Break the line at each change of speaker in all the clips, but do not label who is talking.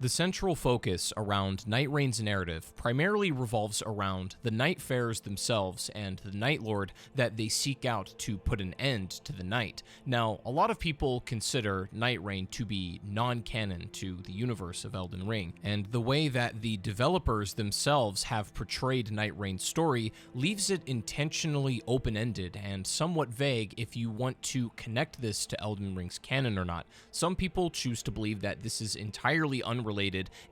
The central focus around NIGHTREIGN's narrative primarily revolves around the Night Fares themselves and the Nightlord that they seek out to put an end to the night. Now, a lot of people consider NIGHTREIGN to be non-canon to the universe of Elden Ring, and the way that the developers themselves have portrayed NIGHTREIGN's story leaves it intentionally open-ended and somewhat vague if you want to connect this to Elden Ring's canon or not. Some people choose to believe that this is entirely unrelated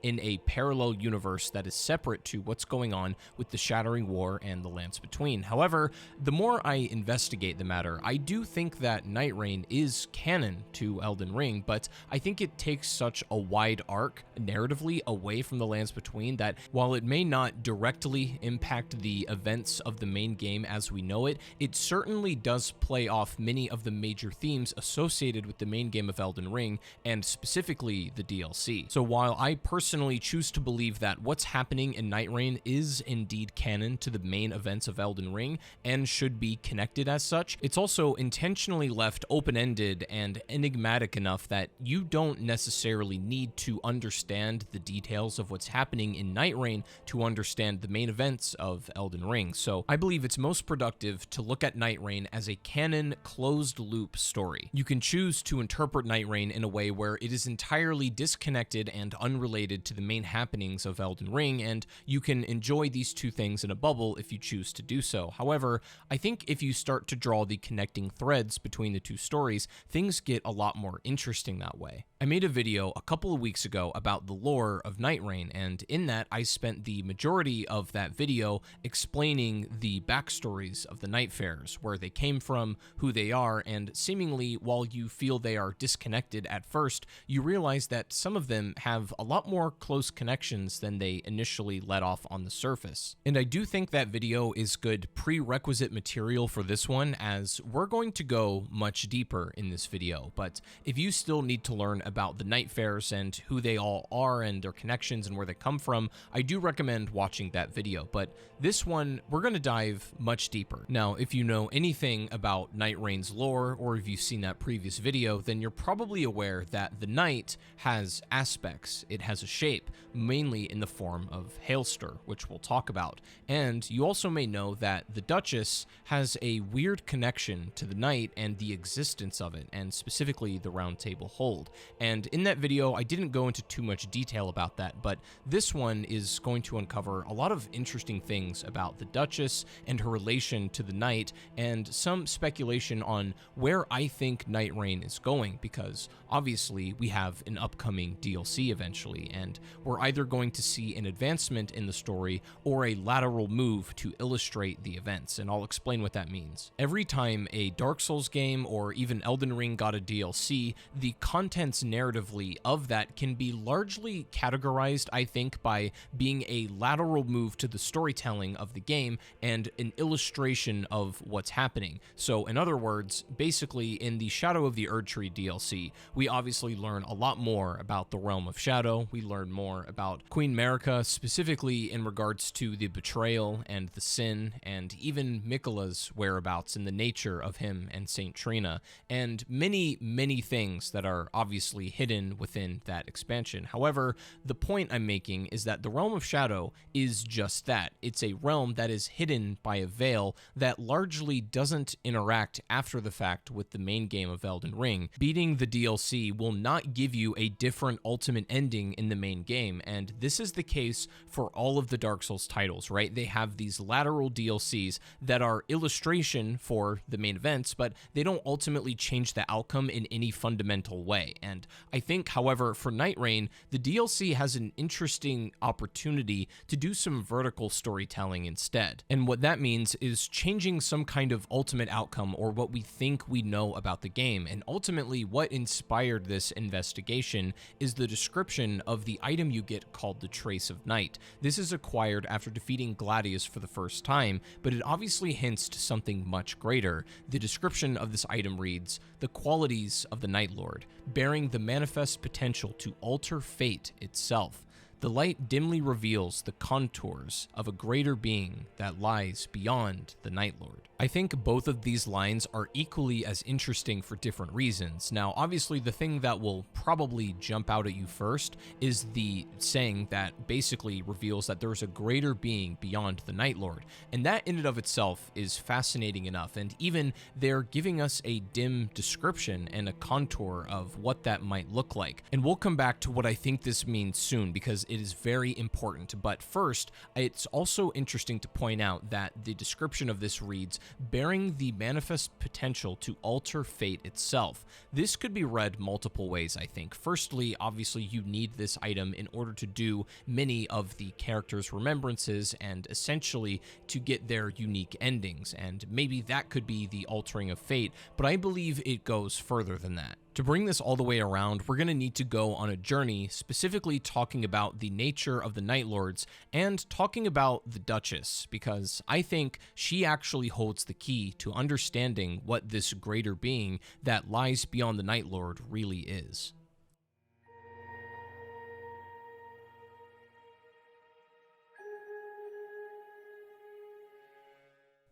in a parallel universe that is separate to what's going on with the Shattering War and the Lands Between. However, the more I investigate the matter, I do think that NIGHTREIGN is canon to Elden Ring, but I think it takes such a wide arc narratively away from the Lands Between that while it may not directly impact the events of the main game as we know it, it certainly does play off many of the major themes associated with the main game of Elden Ring, and specifically the DLC. So while I personally choose to believe that what's happening in NIGHTREIGN is indeed canon to the main events of Elden Ring and should be connected as such, it's also intentionally left open-ended and enigmatic enough that you don't necessarily need to understand the details of what's happening in NIGHTREIGN to understand the main events of Elden Ring. So I believe it's most productive to look at NIGHTREIGN as a canon closed-loop story. You can choose to interpret NIGHTREIGN in a way where it is entirely disconnected and unrelated to the main happenings of Elden Ring, and you can enjoy these two things in a bubble if you choose to do so. However, I think if you start to draw the connecting threads between the two stories, things get a lot more interesting that way. I made a video a couple of weeks ago about the lore of NIGHTREIGN, and in that I spent the majority of that video explaining the backstories of the Night Fares, where they came from, who they are, and seemingly while you feel they are disconnected at first, you realize that some of them have a lot more close connections than they initially let off on the surface. And I do think that video is good prerequisite material for this one, as we're going to go much deeper in this video. But if you still need to learn about the Night Fares and who they all are and their connections and where they come from, I do recommend watching that video. But this one, we're going to dive much deeper. Now, if you know anything about NIGHTREIGN's lore, or if you've seen that previous video, then you're probably aware that the night has aspects. It has a shape, mainly in the form of Hailster, which we'll talk about. And you also may know that the Duchess has a weird connection to the night and the existence of it, and specifically the Round Table Hold. And in that video, I didn't go into too much detail about that, but this one is going to uncover a lot of interesting things about the Duchess and her relation to the night, and some speculation on where I think NIGHTREIGN is going, because obviously we have an upcoming DLC eventually, and we're either going to see an advancement in the story or a lateral move to illustrate the events, and I'll explain what that means. Every time a Dark Souls game or even Elden Ring got a DLC, the contents narratively of that can be largely categorized, I think, by being a lateral move to the storytelling of the game and an illustration of what's happening. So in other words, basically in the Shadow of the Erdtree DLC, we obviously learn a lot more about the Realm of Shadow. We learn more about Queen Marika, specifically in regards to the betrayal and the sin, and even Miquella's whereabouts and the nature of him and Saint Trina, and many things that are obviously hidden within that expansion. However, the point I'm making is that the Realm of Shadow is just that. It's a realm that is hidden by a veil that largely doesn't interact after the fact with the main game of Elden Ring. Beating the DLC will not give you a different ultimate ending in the main game, and this is the case for all of the Dark Souls titles, right? They have these lateral DLCs that are illustration for the main events, but they don't ultimately change the outcome in any fundamental way. And I think, however, for NIGHTREIGN, the DLC has an interesting opportunity to do some vertical storytelling instead. And what that means is changing some kind of ultimate outcome, or what we think we know about the game. And ultimately, what inspired this investigation is the description of the item you get called the Trace of Night. This is acquired after defeating Gladius for the first time, but it obviously hints to something much greater. The description of this item reads, "The qualities of the Nightlord, bearing the manifest potential to alter fate itself." The light dimly reveals the contours of a greater being that lies beyond the Nightlord. I think both of these lines are equally as interesting for different reasons. Now, obviously, the thing that will probably jump out at you first is the saying that basically reveals that there's a greater being beyond the Nightlord, and that in and of itself is fascinating enough, and even they're giving us a dim description and a contour of what that might look like. And we'll come back to what I think this means soon, because it is very important. But first, it's also interesting to point out that the description of this reads, bearing the manifest potential to alter fate itself. This could be read multiple ways, I think. Firstly, obviously, you need this item in order to do many of the characters' remembrances and essentially to get their unique endings, and maybe that could be the altering of fate, but I believe it goes further than that. To bring this all the way around, we're going to need to go on a journey, specifically talking about the nature of the Nightlords and talking about the Duchess, because I think she actually holds the key to understanding what this greater being that lies beyond the Nightlord really is.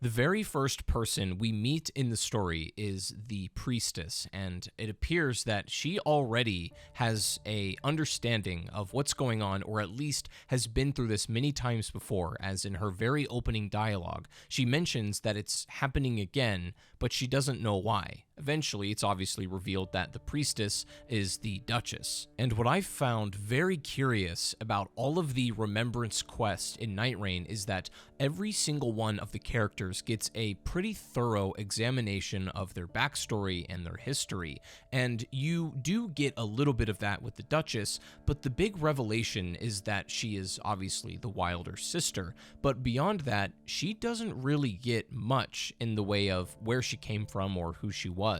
The very first person we meet in the story is the priestess, and it appears that she already has a understanding of what's going on, or at least has been through this many times before, as in her very opening dialogue, she mentions that it's happening again, but she doesn't know why. Eventually, it's obviously revealed that the priestess is the Duchess. And what I've found very curious about all of the remembrance quests in Nightraign is that every single one of the characters gets a pretty thorough examination of their backstory and their history. And you do get a little bit of that with the Duchess, but the big revelation is that she is obviously the Wilder sister. But beyond that, she doesn't really get much in the way of where she came from or who she was.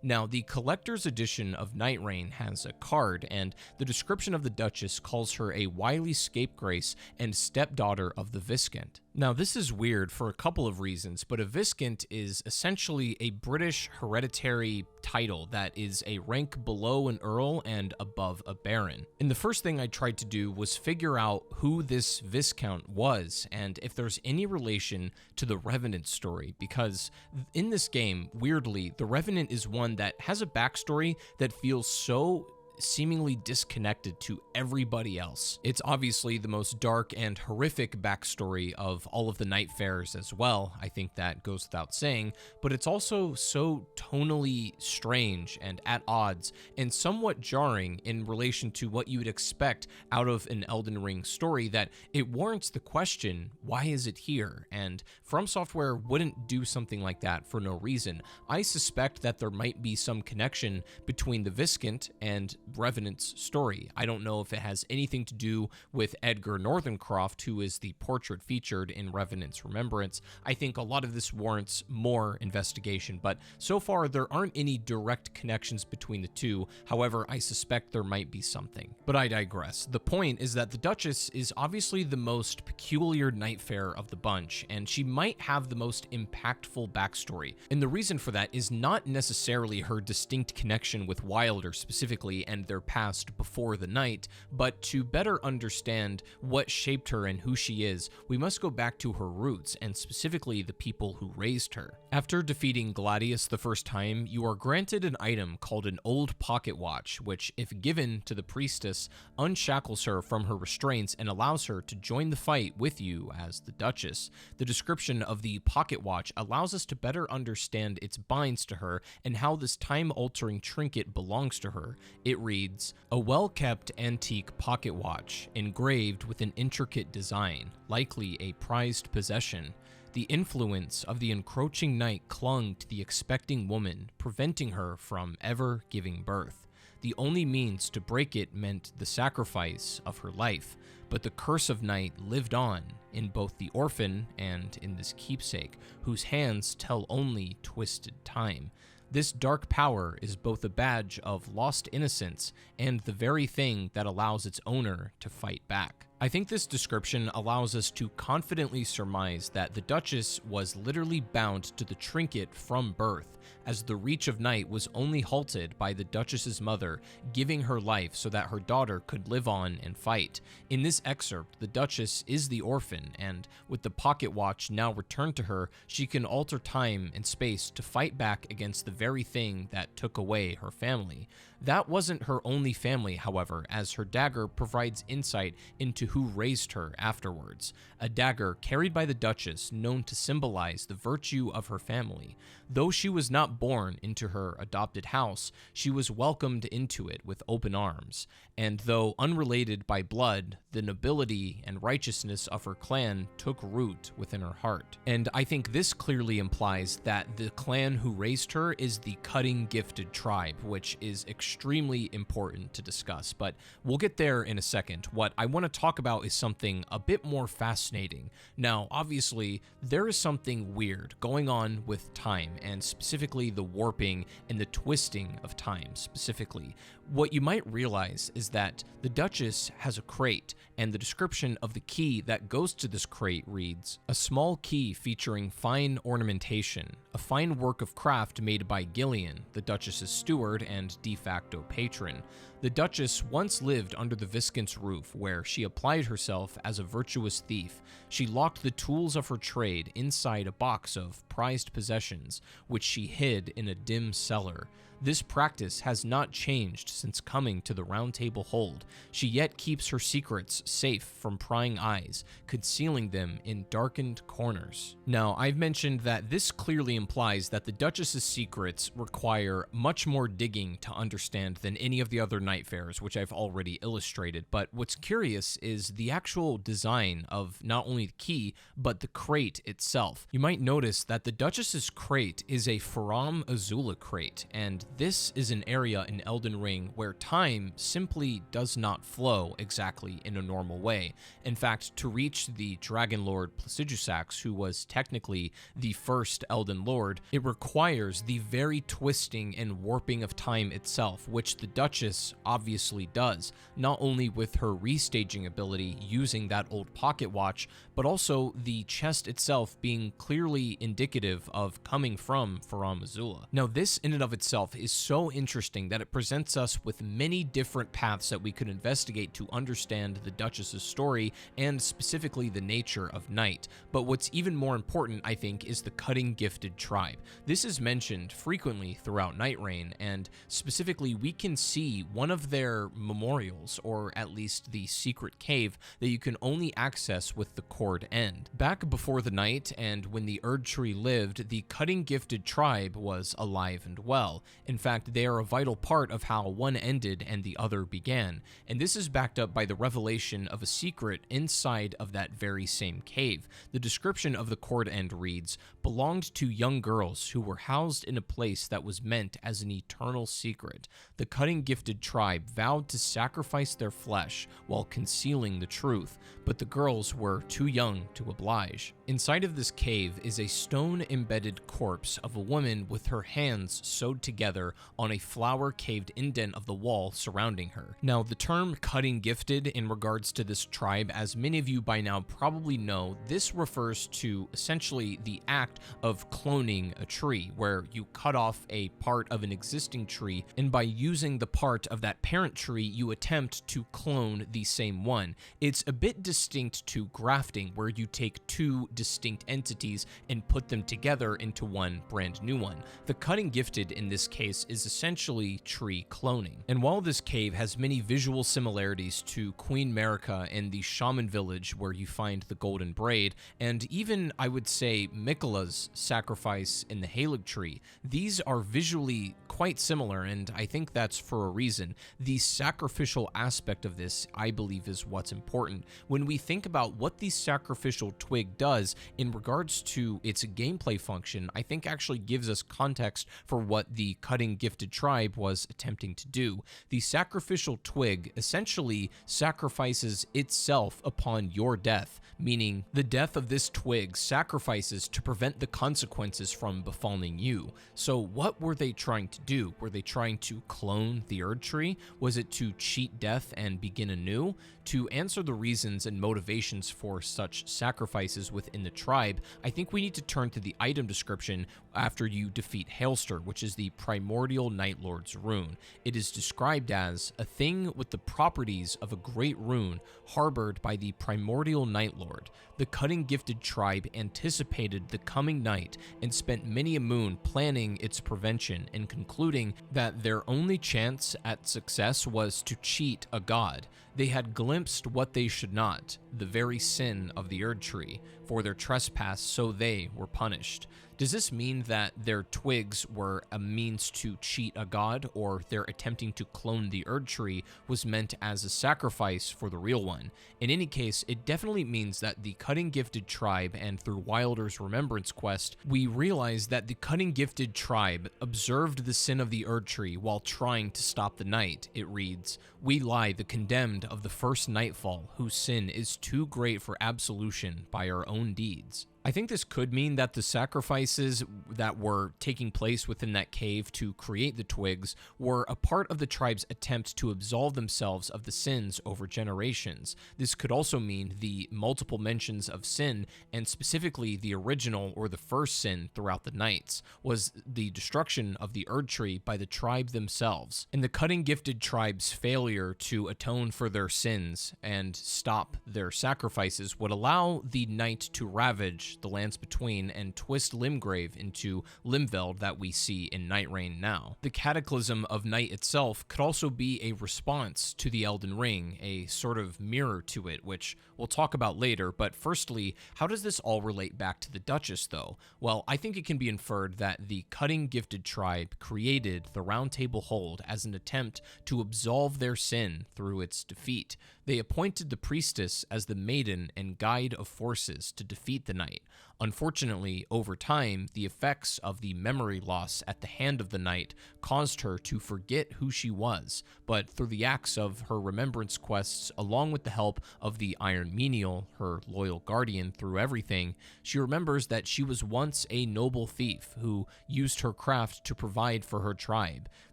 Now, the collector's edition of Nightraign has a card, and the description of the Duchess calls her a wily scapegrace and stepdaughter of the Viscount. Now, this is weird for a couple of reasons, but a Viscount is essentially a British hereditary title that is a rank below an earl and above a baron. And the first thing I tried to do was figure out who this Viscount was and if there's any relation to the Revenant story, because in this game, weirdly, the Revenant is one that has a backstory that feels so seemingly disconnected to everybody else. It's obviously the most dark and horrific backstory of all of the Nightfarers as well, I think that goes without saying, but it's also so tonally strange and at odds and somewhat jarring in relation to what you would expect out of an Elden Ring story that it warrants the question, why is it here? And From Software wouldn't do something like that for no reason. I suspect that there might be some connection between the Viscount and Revenant's story. I don't know if it has anything to do with Edgar Northerncroft, who is the portrait featured in Revenant's Remembrance. I think a lot of this warrants more investigation, but so far there aren't any direct connections between the two. However, I suspect there might be something. But I digress. The point is that the Duchess is obviously the most peculiar Nightfarer of the bunch, and she might have the most impactful backstory. And the reason for that is not necessarily her distinct connection with Wilder specifically and their past before the night, but to better understand what shaped her and who she is, we must go back to her roots, and specifically the people who raised her. After defeating Gladius the first time, you are granted an item called an old pocket watch, which, if given to the priestess, unshackles her from her restraints and allows her to join the fight with you as the Duchess. The description of the pocket watch allows us to better understand its binds to her and how this time-altering trinket belongs to her. It reads, "A well-kept antique pocket watch, engraved with an intricate design, likely a prized possession. The influence of the encroaching night clung to the expecting woman, preventing her from ever giving birth. The only means to break it meant the sacrifice of her life, but the curse of night lived on in both the orphan and in this keepsake, whose hands tell only twisted time. This dark power is both a badge of lost innocence and the very thing that allows its owner to fight back." I think this description allows us to confidently surmise that the Duchess was literally bound to the trinket from birth, as the reach of night was only halted by the Duchess's mother giving her life so that her daughter could live on and fight. In this excerpt, the Duchess is the orphan, and with the pocket watch now returned to her, she can alter time and space to fight back against the very thing that took away her family. That wasn't her only family, however, as her dagger provides insight into who raised her afterwards. A dagger carried by the Duchess known to symbolize the virtue of her family. Though she was not born into her adopted house, she was welcomed into it with open arms. And though unrelated by blood, the nobility and righteousness of her clan took root within her heart. And I think this clearly implies that the clan who raised her is the Cutting Gifted tribe, which is extremely important to discuss, but we'll get there in a second. What I want to talk about is something a bit more fascinating. Now, obviously, there is something weird going on with time, and specifically the warping and the twisting of time specifically. What you might realize is that the Duchess has a crate, and the description of the key that goes to this crate reads, "A small key featuring fine ornamentation, a fine work of craft made by Gillian, the Duchess's steward and de facto patron. The Duchess once lived under the Viscount's roof, where she applied herself as a virtuous thief. She locked the tools of her trade inside a box of prized possessions, which she hid in a dim cellar. This practice has not changed since coming to the Round Table Hold. She yet keeps her secrets safe from prying eyes, concealing them in darkened corners." Now, I've mentioned that this clearly implies that the Duchess's secrets require much more digging to understand than any of the other night fares, which I've already illustrated. But what's curious is the actual design of not only the key, but the crate itself. You might notice that the Duchess's crate is a Faram Azula crate, and this is an area in Elden Ring where time simply does not flow exactly in a normal way. In fact, to reach the Dragon Lord Placidusax, who was technically the first Elden Lord, it requires the very twisting and warping of time itself, which the Duchess obviously does, not only with her restaging ability using that old pocket watch, but also the chest itself being clearly indicative of coming from Faram Azula. Now, this in and of itself is so interesting that it presents us with many different paths that we could investigate to understand the Duchess's story and specifically the nature of night. But what's even more important, I think, is the Cutting Gifted tribe. This is mentioned frequently throughout NIGHTREIGN, and specifically we can see one of their memorials, or at least the secret cave that you can only access with the cord end. Back before the night and when the Erd Tree lived, the Cutting Gifted tribe was alive and well. In fact, they are a vital part of how one ended and the other began, and this is backed up by the revelation of a secret inside of that very same cave. The description of the cord end reads, "Belonged to young girls who were housed in a place that was meant as an eternal secret. The Cutting Gifted tribe vowed to sacrifice their flesh while concealing the truth, but the girls were too young to oblige." Inside of this cave is a stone-embedded corpse of a woman with her hands sewed together on a flower-caved indent of the wall surrounding her. Now, the term Cutting Gifted in regards to this tribe, as many of you by now probably know, this refers to essentially the act of cloning a tree, where you cut off a part of an existing tree, and by using the part of that parent tree, you attempt to clone the same one. It's a bit distinct to grafting, where you take two distinct entities and put them together into one brand new one. The Cutting Gifted in this case is essentially tree cloning. And while this cave has many visual similarities to Queen Marika and the Shaman village where you find the Golden Braid, and even, I would say, Miquella's sacrifice in the Halig tree, these are visually quite similar, and I think that's for a reason. The sacrificial aspect of this, I believe, is what's important. When we think about what the sacrificial twig does in regards to its gameplay function, I think actually gives us context for what the Cutting Gifted tribe was attempting to do. The sacrificial twig essentially sacrifices sacrifices itself upon your death, meaning the death of this twig sacrifices to prevent the consequences from befalling you. So what were they trying to do? Were they trying to clone the Erd Tree? Was it to cheat death and begin anew? To answer the reasons and motivations for such sacrifices within the tribe, I think we need to turn to the item description after you defeat Hailster, which is the primordial Nightlord's rune. It is described as a thing with the properties of a great rune harbored by the primordial Nightlord. The cutting gifted tribe anticipated the coming night and spent many a moon planning its prevention and concluding that their only chance at success was to cheat a god. They had glimpsed what they should not, the very sin of the Erd Tree, for their trespass, so they were punished. Does this mean that their twigs were a means to cheat a god, or their attempting to clone the Erd Tree was meant as a sacrifice for the real one? In any case, it definitely means that the Cutting Gifted tribe, and through Wilder's Remembrance quest, we realize that the Cutting Gifted tribe observed the sin of the Erd Tree while trying to stop the night. It reads, "We lie the condemned of the first nightfall, whose sin is too great for absolution by our own deeds." I think this could mean that the sacrifices that were taking place within that cave to create the twigs were a part of the tribe's attempt to absolve themselves of the sins over generations. This could also mean the multiple mentions of sin, and specifically the original or the first sin throughout the nights, was the destruction of the Erd Tree by the tribe themselves. And the Cutting Gifted tribe's failure to atone for their sins and stop their sacrifices would allow the night to ravage the lands between and twist Limgrave into Limveld that we see in Nightraign now. The cataclysm of night itself could also be a response to the Elden Ring, a sort of mirror to it, which we'll talk about later. But firstly, how does this all relate back to the Duchess, though? Well, I think it can be inferred that the Cutting Gifted tribe created the Round Table Hold as an attempt to absolve their sin through its defeat. They appointed the priestess as the maiden and guide of forces to defeat the night. Unfortunately, over time, the effects of the memory loss at the hand of the night caused her to forget who she was, but through the acts of her remembrance quests, along with the help of the Iron Menial, her loyal guardian through everything, she remembers that she was once a noble thief who used her craft to provide for her tribe.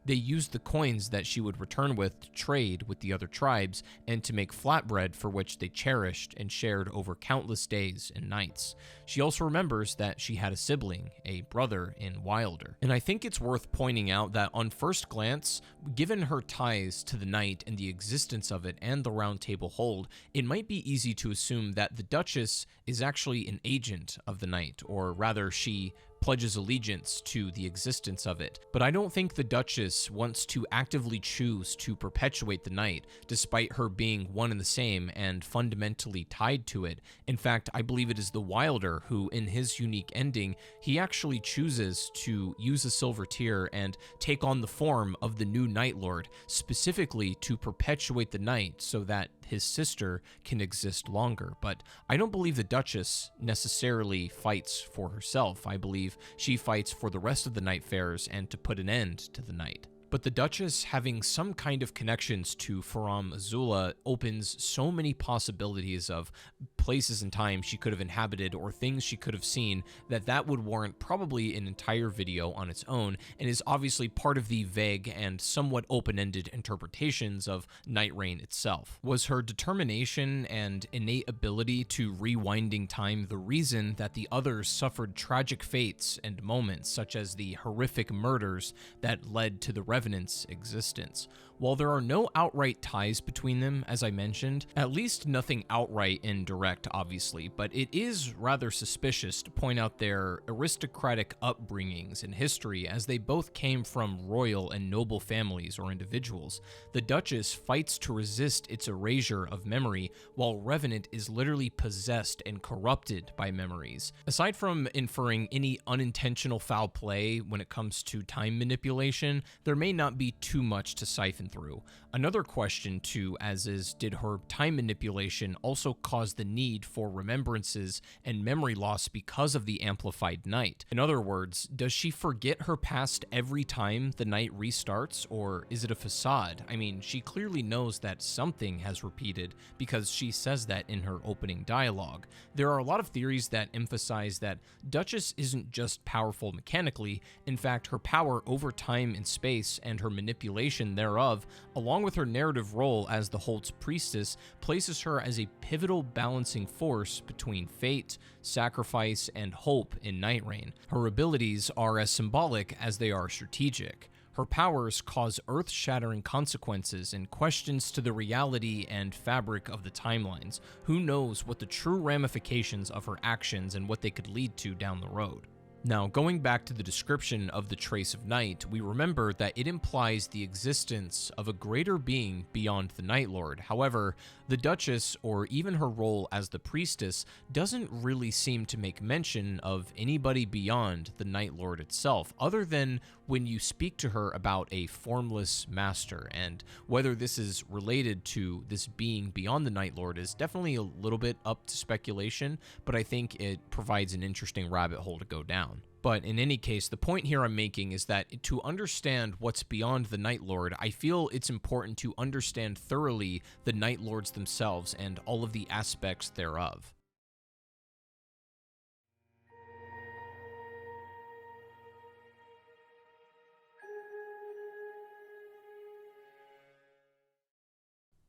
They used the coins that she would return with to trade with the other tribes and to make flatbread, for which they cherished and shared over countless days and nights. She also remembers that she had a sibling, a brother in Wilder. And I think it's worth pointing out that on first glance, given her ties to the night and the existence of it and the Round Table Hold, it might be easy to assume that the Duchess is actually an agent of the night, or rather she pledges allegiance to the existence of it. But I don't think the Duchess wants to actively choose to perpetuate the night, despite her being one and the same and fundamentally tied to it. In fact, I believe it is the Wilder who, in his unique ending, he actually chooses to use a silver tear and take on the form of the new Nightlord, specifically to perpetuate the night so that his sister can exist longer. But I don't believe the Duchess necessarily fights for herself. I believe she fights for the rest of the Nightfarers and to put an end to the night. But the Duchess having some kind of connections to Farum Azula opens so many possibilities of places and times she could have inhabited or things she could have seen that would warrant probably an entire video on its own, and is obviously part of the vague and somewhat open-ended interpretations of Nightraign itself. Was her determination and innate ability to rewinding time the reason that the others suffered tragic fates and moments, such as the horrific murders that led to the Revenant's existence? While there are no outright ties between them, as I mentioned, at least nothing outright and direct, obviously, but it is rather suspicious to point out their aristocratic upbringings and history, as they both came from royal and noble families or individuals. The Duchess fights to resist its erasure of memory, while Revenant is literally possessed and corrupted by memories. Aside from inferring any unintentional foul play when it comes to time manipulation, there may not be too much to siphon taken through. Another question too, as is, did her time manipulation also cause the need for remembrances and memory loss because of the amplified night? In other words, does she forget her past every time the night restarts, or is it a facade? I mean, she clearly knows that something has repeated because she says that in her opening dialogue. There are a lot of theories that emphasize that Duchess isn't just powerful mechanically. In fact, her power over time and space and her manipulation thereof, along with her narrative role as the Holt's priestess, places her as a pivotal balancing force between fate, sacrifice, and hope in NIGHTREIGN. Her abilities are as symbolic as they are strategic. Her powers cause earth-shattering consequences and questions to the reality and fabric of the timelines. Who knows what the true ramifications of her actions and what they could lead to down the road? Now, going back to the description of the Trace of Night, we remember that it implies the existence of a greater being beyond the Night Lord. However, the Duchess, or even her role as the priestess, doesn't really seem to make mention of anybody beyond the Night Lord itself, other than when you speak to her about a formless master. And whether this is related to this being beyond the Night Lord is definitely a little bit up to speculation, but I think it provides an interesting rabbit hole to go down. But in any case, the point here I'm making is that to understand what's beyond the Night Lord, I feel it's important to understand thoroughly the Night Lords themselves and all of the aspects thereof.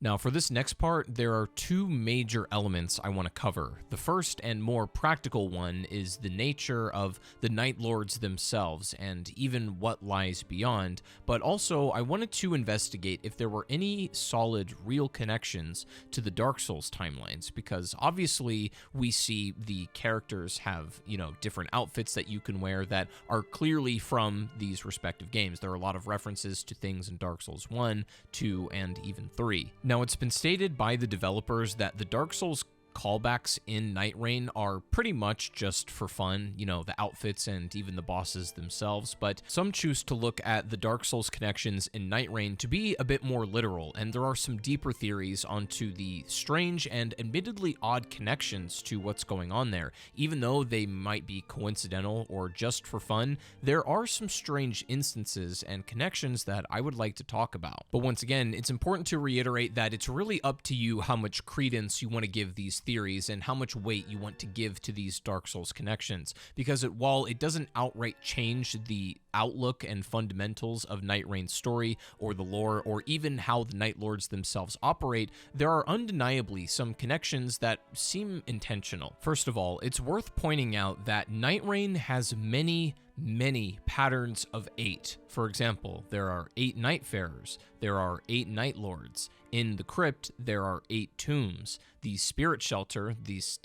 Now, for this next part, there are two major elements I want to cover. The first and more practical one is the nature of the Night Lords themselves and even what lies beyond, but also I wanted to investigate if there were any solid, real connections to the Dark Souls timelines, because obviously we see the characters have, different outfits that you can wear that are clearly from these respective games. There are a lot of references to things in Dark Souls 1, 2, and even 3. Now, it's been stated by the developers that the Dark Souls callbacks in NIGHTREIGN are pretty much just for fun, the outfits and even the bosses themselves, but some choose to look at the Dark Souls connections in NIGHTREIGN to be a bit more literal, and there are some deeper theories onto the strange and admittedly odd connections to what's going on there. Even though they might be coincidental or just for fun, there are some strange instances and connections that I would like to talk about. But once again, it's important to reiterate that it's really up to you how much credence you want to give these theories and how much weight you want to give to these Dark Souls connections, because while it doesn't outright change the outlook and fundamentals of NIGHTREIGN's story or the lore or even how the Night Lords themselves operate, there are undeniably some connections that seem intentional. First of all, it's worth pointing out that NIGHTREIGN has many patterns of 8. For example, there are 8 Nightfarers, there are 8 Night Lords. In the crypt, there are 8 tombs. The spirit shelter, this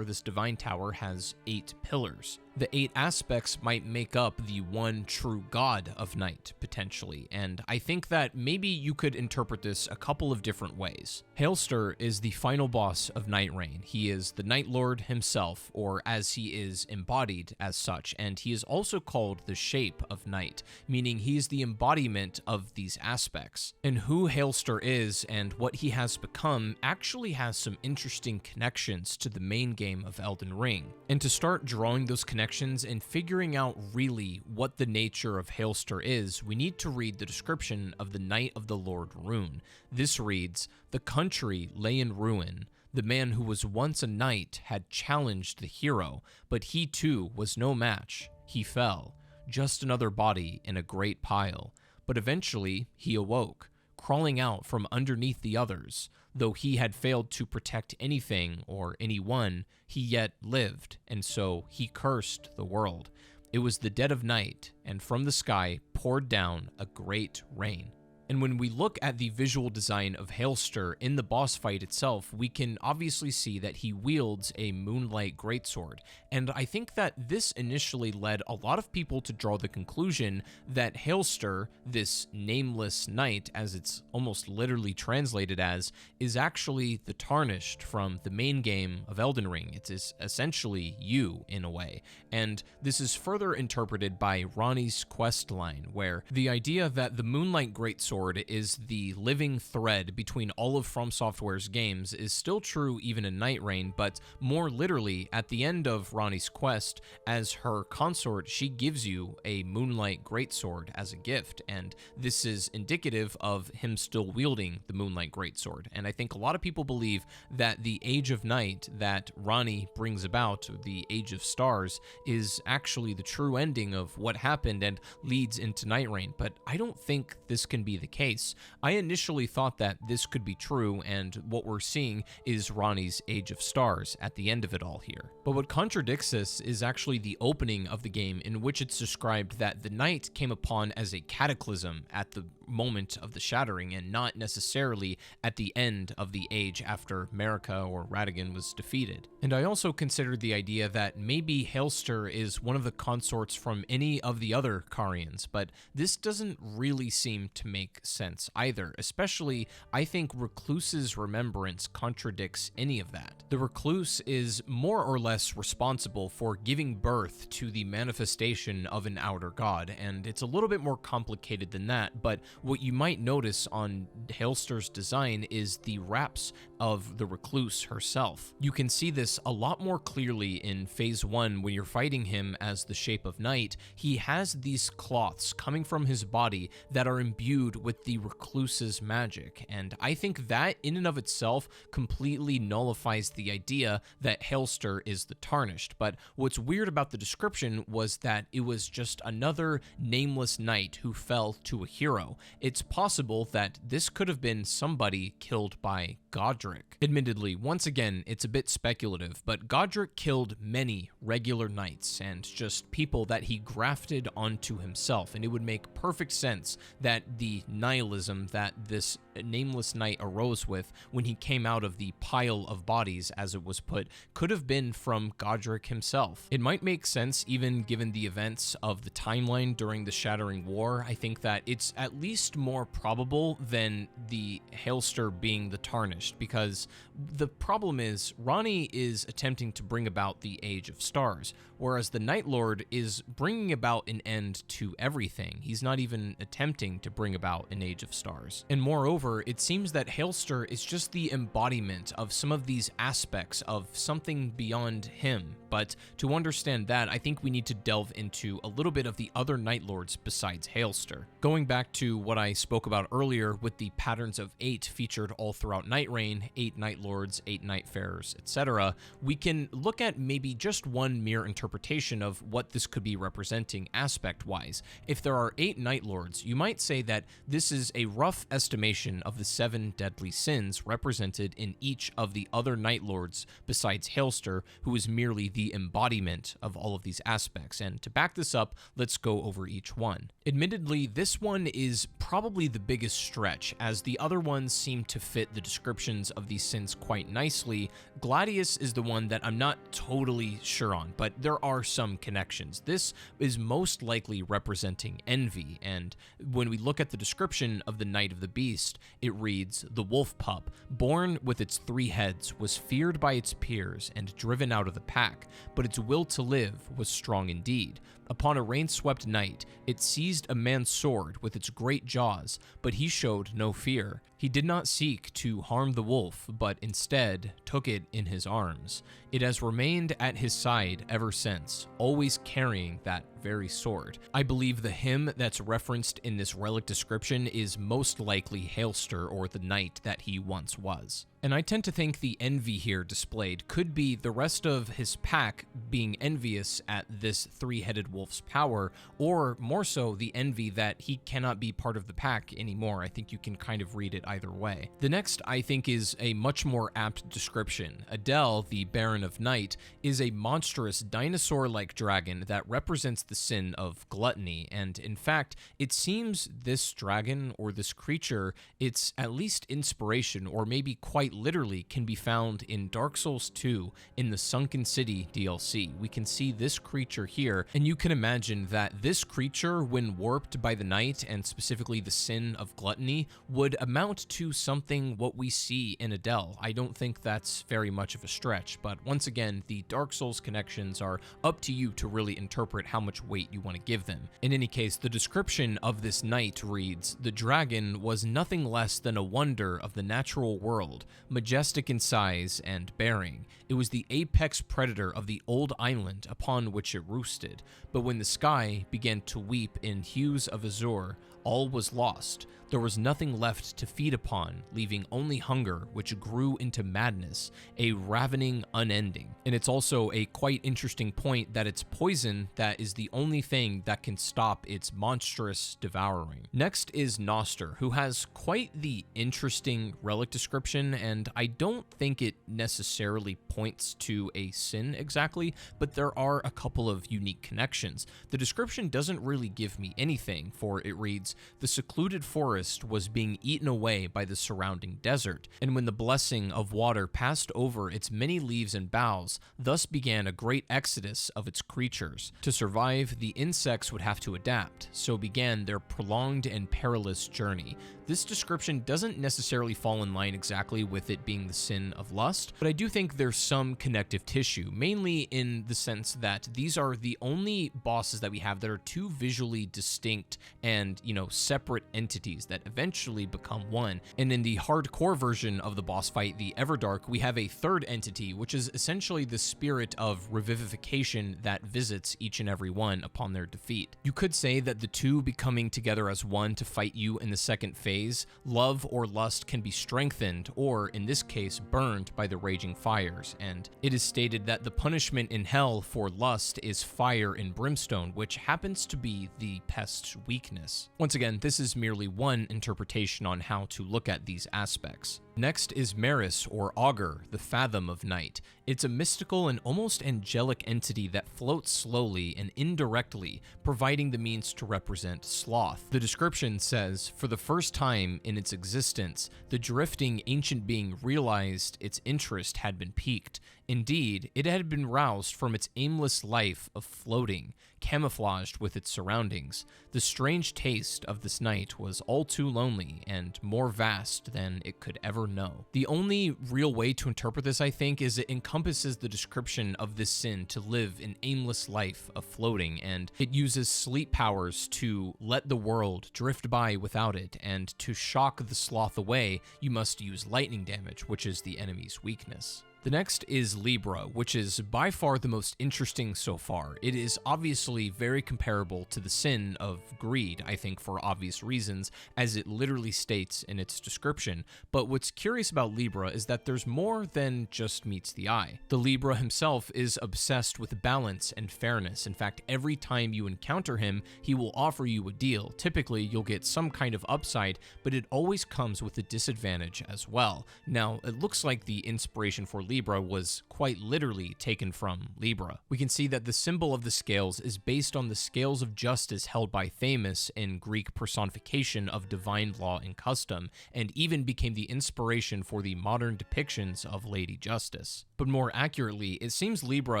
divine tower, has 8 pillars. The 8 aspects might make up the one true god of night, potentially, and I think that maybe you could interpret this a couple of different ways. Hailster is the final boss of NIGHTREIGN. He is the Night Lord himself, or as he is embodied as such, and he is also called the Shape of Night, meaning he is the embodiment of these aspects. And who Hailster is and what he has become actually has some interesting connections to the main game of Elden Ring. And to start drawing those connections and figuring out really what the nature of Hailster is, we need to read the description of the Night of the Lord rune. This reads, "The country lay in ruin. The man who was once a knight had challenged the hero, but he too was no match. He fell, just another body in a great pile. But eventually he awoke, crawling out from underneath the others. Though he had failed to protect anything or anyone, he yet lived, and so he cursed the world. It was the dead of night, and from the sky poured down a great rain." And when we look at the visual design of Hailster in the boss fight itself, we can obviously see that he wields a moonlight greatsword. And I think that this initially led a lot of people to draw the conclusion that Hailster, this nameless knight, as it's almost literally translated as, is actually the Tarnished from the main game of Elden Ring. It is essentially you, in a way. And this is further interpreted by Ronnie's quest line, where the idea that the moonlight greatsword Greatsword is the living thread between all of From Software's games is still true even in Night Rain, but more literally, at the end of Ranni's quest, as her consort, she gives you a Moonlight Greatsword as a gift, and this is indicative of him still wielding the Moonlight Greatsword. And I think a lot of people believe that the Age of Night that Ranni brings about, the Age of Stars, is actually the true ending of what happened and leads into Night Rain, but I don't think this can be the case. I initially thought that this could be true, and what we're seeing is Ranni's Age of Stars at the end of it all here. But what contradicts this is actually the opening of the game, in which it's described that the night came upon as a cataclysm at the moment of the shattering, and not necessarily at the end of the age after Marika or Radagon was defeated. And I also considered the idea that maybe Hailster is one of the consorts from any of the other Carians, but this doesn't really seem to make sense either, especially I think Recluse's remembrance contradicts any of that. The Recluse is more or less responsible for giving birth to the manifestation of an outer god, and it's a little bit more complicated than that, but what you might notice on Hailster's design is the wraps of the Recluse herself. You can see this a lot more clearly in Phase 1 when you're fighting him as the Shape of Night. He has these cloths coming from his body that are imbued with the Recluse's magic, and I think that in and of itself completely nullifies the idea that Hailster is the Tarnished. But what's weird about the description was that it was just another nameless knight who fell to a hero. It's possible that this could have been somebody killed by Godric. Admittedly, once again, it's a bit speculative, but Godric killed many regular knights and just people that he grafted onto himself, and it would make perfect sense that the nihilism that this nameless knight arose with when he came out of the pile of bodies, as it was put, could have been from Godric himself. It might make sense even given the events of the timeline during the Shattering War. I think that it's at least more probable than the Hailster being the Tarnished, because the problem is Ranni is attempting to bring about the Age of Stars, whereas the Nightlord is bringing about an end to everything. He's not even attempting to bring about an Age of Stars. And moreover, it seems that Hailster is just the embodiment of some of these aspects of something beyond him. But to understand that, I think we need to delve into a little bit of the other Nightlords besides Hailster. Going back to what I spoke about earlier with the patterns of 8 featured all throughout Night Rain, 8 Nightlords, 8 Nightfarers, etc., we can look at maybe just one mere interpretation of what this could be representing aspect-wise. If there are 8 Nightlords, you might say that this is a rough estimation of the 7 deadly sins represented in each of the other Nightlords besides Hailster, who is merely the embodiment of all of these aspects. And to back this up, let's go over each one. Admittedly, this one is probably the biggest stretch, as the other ones seem to fit the descriptions of these sins quite nicely. Gladius is the one that I'm not totally sure on, but there are some connections. This is most likely representing envy, and when we look at the description of the Knight of the Beast, it reads, "The wolf pup, born with its 3 heads, was feared by its peers and driven out of the pack, but its will to live was strong indeed. Upon a rain-swept night, it seized a man's sword with its great jaws, but he showed no fear. He did not seek to harm the wolf, but instead took it in his arms. It has remained at his side ever since, always carrying that very sword." I believe the hymn that's referenced in this relic description is most likely Hailster, or the knight that he once was. And I tend to think the envy here displayed could be the rest of his pack being envious at this 3-headed wolf's power, or more so the envy that he cannot be part of the pack anymore. I think you can kind of read it either way. The next, I think, is a much more apt description. Adele, the Baron of Night, is a monstrous dinosaur-like dragon that represents the sin of gluttony, and in fact, it seems this dragon, or this creature, it's at least inspiration, or maybe quite literally can be found in Dark Souls 2 in the Sunken City DLC. We can see this creature here, and you can imagine that this creature, when warped by the night, and specifically the sin of gluttony, would amount to something what we see in Adele. I don't think that's very much of a stretch, but once again, the Dark Souls connections are up to you to really interpret how much weight you want to give them. In any case, the description of this knight reads, "The dragon was nothing less than a wonder of the natural world, majestic in size and bearing. It was the apex predator of the old island upon which it roosted. But when the sky began to weep in hues of azure, all was lost. There was nothing left to feed upon, leaving only hunger, which grew into madness, a ravening unending." And it's also a quite interesting point that it's poison that is the only thing that can stop its monstrous devouring. Next is Noster, who has quite the interesting relic description, and I don't think it necessarily points to a sin exactly, but there are a couple of unique connections. The description doesn't really give me anything, for it reads, "The secluded forest was being eaten away by the surrounding desert, and when the blessing of water passed over its many leaves and boughs, thus began a great exodus of its creatures. To survive, the insects would have to adapt, so began their prolonged and perilous journey." This description doesn't necessarily fall in line exactly with it being the sin of lust, but I do think there's some connective tissue, mainly in the sense that these are the only bosses that we have that are two visually distinct and, separate entities that eventually become one. And in the hardcore version of the boss fight, the Everdark, we have a third entity, which is essentially the spirit of revivification that visits each and every one upon their defeat. You could say that the two becoming together as one to fight you in the second phase, love or lust can be strengthened, or in this case, burned by the raging fires, and it is stated that the punishment in hell for lust is fire and brimstone, which happens to be the pest's weakness. Once again, this is merely one interpretation on how to look at these aspects. Next is Maris, or Augur, the Fathom of Night. It's a mystical and almost angelic entity that floats slowly and indirectly, providing the means to represent sloth. The description says, "For the first time in its existence, the drifting ancient being realized its interest had been piqued. Indeed, it had been roused from its aimless life of floating, camouflaged with its surroundings. The strange taste of this night was all too lonely and more vast than it could ever know." The only real way to interpret this, I think, is it encompasses the description of this sin to live an aimless life of floating, and it uses sleep powers to let the world drift by without it, and to shock the sloth away, you must use lightning damage, which is the enemy's weakness. The next is Libra, which is by far the most interesting so far. It is obviously very comparable to the sin of greed, I think for obvious reasons, as it literally states in its description. But what's curious about Libra is that there's more than just meets the eye. The Libra himself is obsessed with balance and fairness. In fact, every time you encounter him, he will offer you a deal. Typically, you'll get some kind of upside, but it always comes with a disadvantage as well. Now, it looks like the inspiration for Libra was quite literally taken from Libra. We can see that the symbol of the scales is based on the scales of justice held by Themis in Greek personification of divine law and custom, and even became the inspiration for the modern depictions of Lady Justice. But more accurately, it seems Libra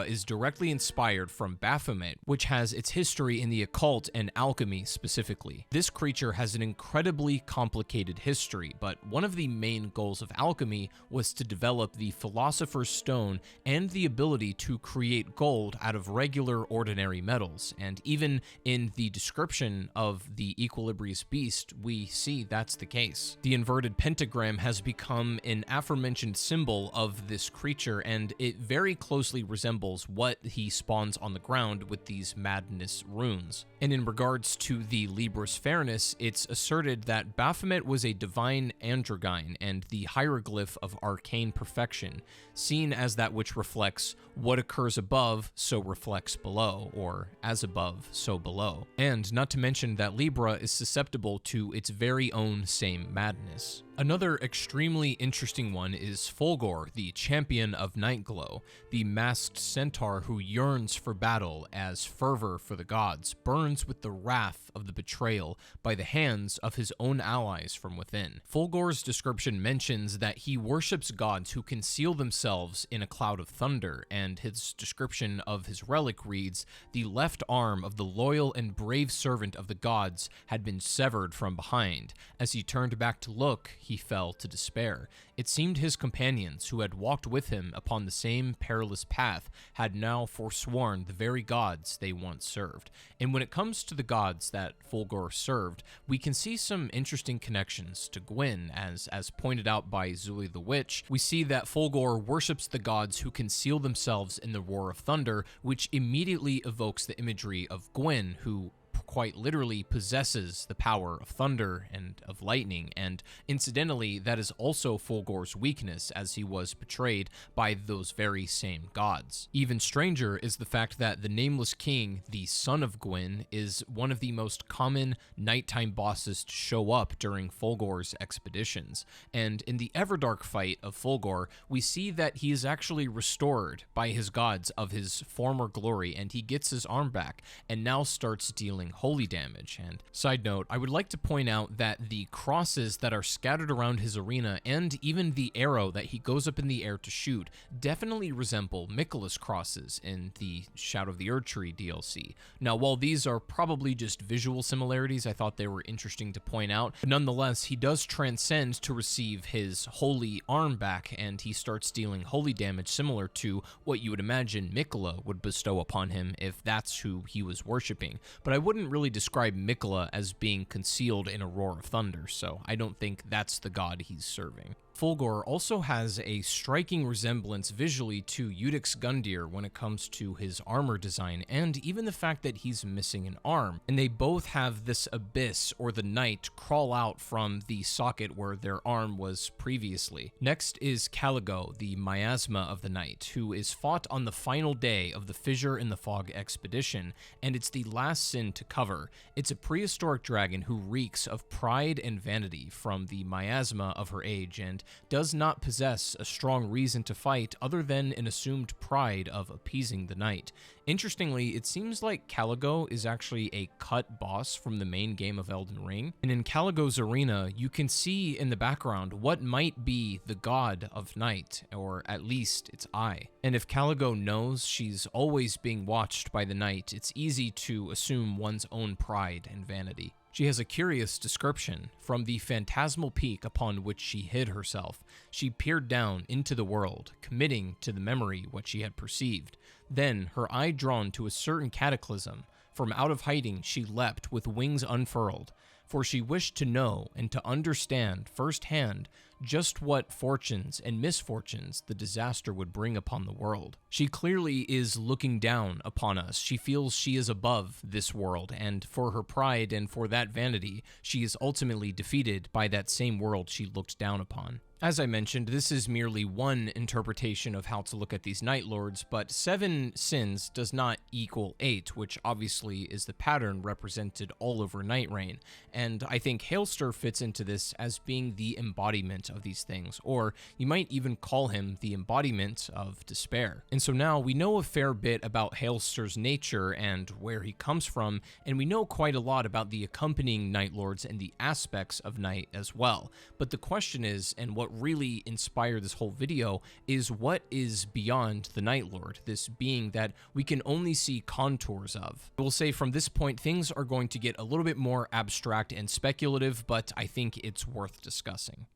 is directly inspired from Baphomet, which has its history in the occult and alchemy specifically. This creature has an incredibly complicated history, but one of the main goals of alchemy was to develop the Philosopher's Stone and the ability to create gold out of regular ordinary metals, and even in the description of the Equilibrious Beast, we see that's the case. The inverted pentagram has become an aforementioned symbol of this creature, and it very closely resembles what he spawns on the ground with these madness runes. And in regards to the Libra's fairness, it's asserted that Baphomet was a divine androgyne and the hieroglyph of arcane perfection, seen as that which reflects what occurs above, so reflects below, or as above, so below. And not to mention that Libra is susceptible to its very own same madness. Another extremely interesting one is Fulgor, the champion of Nightglow, the masked centaur who yearns for battle as fervor for the gods, burns with the wrath of the betrayal by the hands of his own allies from within. Fulgor's description mentions that he worships gods who conceal themselves in a cloud of thunder, and his description of his relic reads, "The left arm of the loyal and brave servant of the gods had been severed from behind. As he turned back to look, he fell to despair. It seemed his companions, who had walked with him upon the same perilous path, had now forsworn the very gods they once served." And when it comes to the gods that Fulgor served, we can see some interesting connections to Gwyn, as pointed out by Zuli the Witch. We see that Fulgor worships the gods who conceal themselves in the roar of thunder, which immediately evokes the imagery of Gwyn, who quite literally possesses the power of thunder and of lightning, and incidentally, that is also Fulgor's weakness, as he was betrayed by those very same gods. Even stranger is the fact that the Nameless King, the son of Gwyn, is one of the most common nighttime bosses to show up during Fulgor's expeditions, and in the Everdark fight of Fulgor, we see that he is actually restored by his gods of his former glory, and he gets his arm back, and now starts dealing holy damage. And side note, I would like to point out that the crosses that are scattered around his arena, and even the arrow that he goes up in the air to shoot, definitely resemble Miquella's crosses in the Shadow of the Erdtree DLC. Now, while these are probably just visual similarities, I thought they were interesting to point out. But nonetheless, he does transcend to receive his holy arm back, and he starts dealing holy damage similar to what you would imagine Miquella would bestow upon him if that's who he was worshipping. But I wouldn't really describe Miquella as being concealed in a roar of thunder, so I don't think that's the god he's serving. Fulgor also has a striking resemblance visually to Udix Gundyr when it comes to his armor design, and even the fact that he's missing an arm. And they both have this abyss, or the night, crawl out from the socket where their arm was previously. Next is Caligo, the miasma of the night, who is fought on the final day of the Fissure in the Fog expedition, and it's the last sin to cover. It's a prehistoric dragon who reeks of pride and vanity from the miasma of her age, and does not possess a strong reason to fight other than an assumed pride of appeasing the night. Interestingly, it seems like Caligo is actually a cut boss from the main game of Elden Ring, and in Caligo's arena, you can see in the background what might be the god of night, or at least its eye. And if Caligo knows she's always being watched by the night, it's easy to assume one's own pride and vanity. She has a curious description. From the phantasmal peak upon which she hid herself, she peered down into the world, committing to the memory what she had perceived. Then, her eye drawn to a certain cataclysm, from out of hiding she leapt with wings unfurled, for she wished to know and to understand firsthand just what fortunes and misfortunes the disaster would bring upon the world. She clearly is looking down upon us. She feels she is above this world, and for her pride and for that vanity, she is ultimately defeated by that same world she looked down upon. As I mentioned, this is merely one interpretation of how to look at these Nightlords, but 7 sins does not equal 8, which obviously is the pattern represented all over Nightraign, and I think Hailster fits into this as being the embodiment of these things, or you might even call him the embodiment of despair. And so now we know a fair bit about Hailster's nature and where he comes from, and we know quite a lot about the accompanying Nightlords and the aspects of night as well. But the question is, and what really inspired this whole video, is what is beyond the Nightlord, this being that we can only see contours of. I will say from this point, things are going to get a little bit more abstract and speculative, but I think it's worth discussing.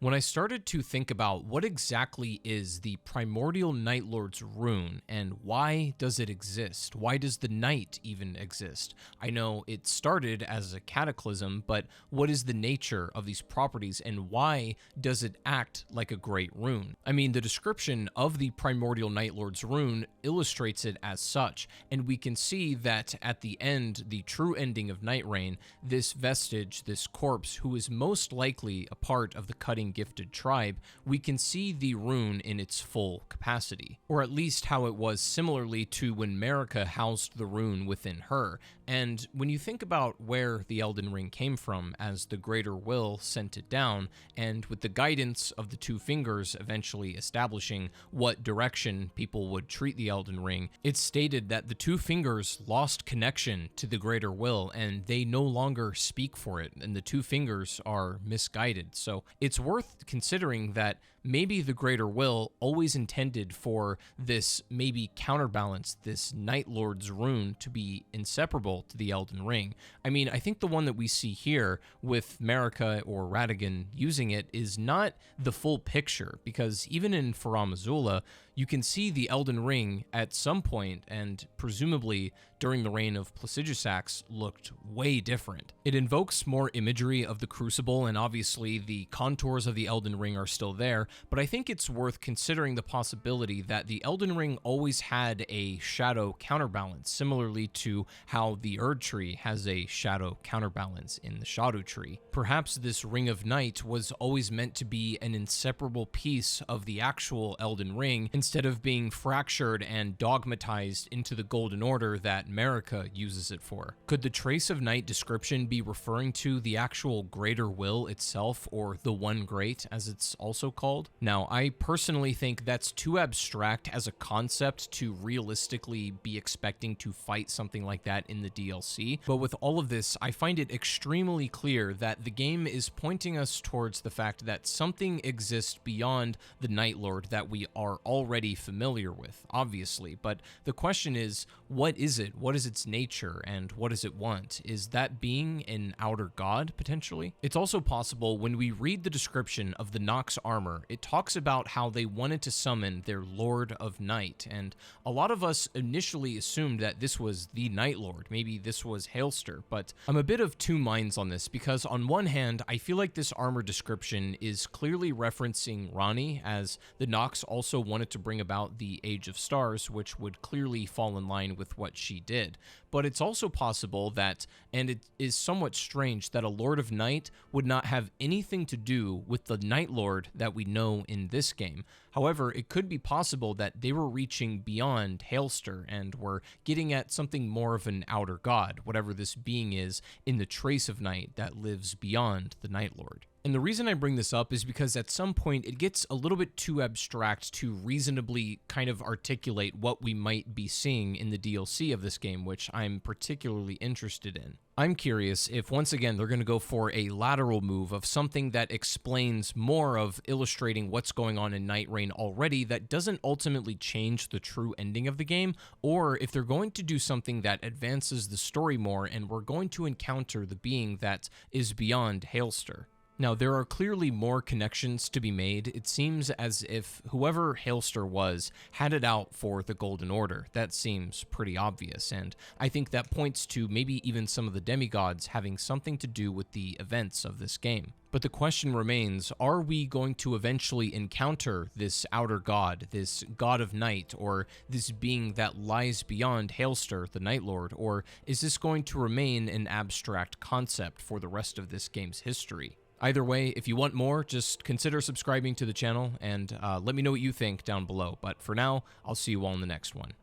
When I started to think about what exactly is the Primordial Nightlord's rune and why does it exist? Why does the night even exist? I know it started as a cataclysm, but what is the nature of these properties and why does it act like a great rune? I mean, the description of the Primordial Nightlord's rune illustrates it as such, and we can see that at the end, the true ending of Nightraign, this vestige, this corpse, who is most likely a part of the cutting fucking gifted tribe, we can see the rune in its full capacity. Or at least how it was similarly to when Marika housed the rune within her. And when you think about where the Elden Ring came from, as the Greater Will sent it down, and with the guidance of the Two Fingers eventually establishing what direction people would treat the Elden Ring, it's stated that the Two Fingers lost connection to the Greater Will, and they no longer speak for it, and the Two Fingers are misguided. So it's worth considering that maybe the Greater Will always intended for this maybe counterbalance, this Nightlords rune, to be inseparable to the Elden Ring. I mean, I think the one that we see here with Marika or Radagon using it is not the full picture, because even in Farum Azula, you can see the Elden Ring at some point, and presumably during the reign of Placidusax, looked way different. It invokes more imagery of the Crucible, and obviously the contours of the Elden Ring are still there, but I think it's worth considering the possibility that the Elden Ring always had a shadow counterbalance, similarly to how the Erd Tree has a shadow counterbalance in the Shadow Tree. Perhaps this Ring of Night was always meant to be an inseparable piece of the actual Elden Ring, instead of being fractured and dogmatized into the Golden Order that Marika uses it for. Could the Trace of Night description be referring to the actual Greater Will itself, or the One Great as it's also called? Now, I personally think that's too abstract as a concept to realistically be expecting to fight something like that in the DLC, but with all of this, I find it extremely clear that the game is pointing us towards the fact that something exists beyond the Nightlord that we are already familiar with, obviously, but the question is, what is it? What is its nature, and what does it want? Is that being an outer god, potentially? It's also possible when we read the description of the Nox armor, it talks about how they wanted to summon their Lord of Night, and a lot of us initially assumed that this was the Nightlord, maybe this was Hailster, but I'm a bit of two minds on this, because on one hand, I feel like this armor description is clearly referencing Ranni, as the Nox also wanted to bring about the Age of Stars, which would clearly fall in line with what she did. But it's also possible that, and it is somewhat strange, that a Lord of Night would not have anything to do with the Nightlord that we know in this game. However, it could be possible that they were reaching beyond Hailster and were getting at something more of an outer god, whatever this being is in the Trace of Night that lives beyond the Nightlord. And the reason I bring this up is because at some point it gets a little bit too abstract to reasonably kind of articulate what we might be seeing in the DLC of this game, which I'm particularly interested in. I'm curious if once again they're going to go for a lateral move of something that explains more of illustrating what's going on in Nightraigne already that doesn't ultimately change the true ending of the game, or if they're going to do something that advances the story more and we're going to encounter the being that is beyond Hailster. Now, there are clearly more connections to be made. It seems as if whoever Hailster was had it out for the Golden Order. That seems pretty obvious, and I think that points to maybe even some of the demigods having something to do with the events of this game. But the question remains, are we going to eventually encounter this outer god, this god of night, or this being that lies beyond Hailster, the Nightlord, or is this going to remain an abstract concept for the rest of this game's history? Either way, if you want more, just consider subscribing to the channel and let me know what you think down below. But for now, I'll see you all in the next one.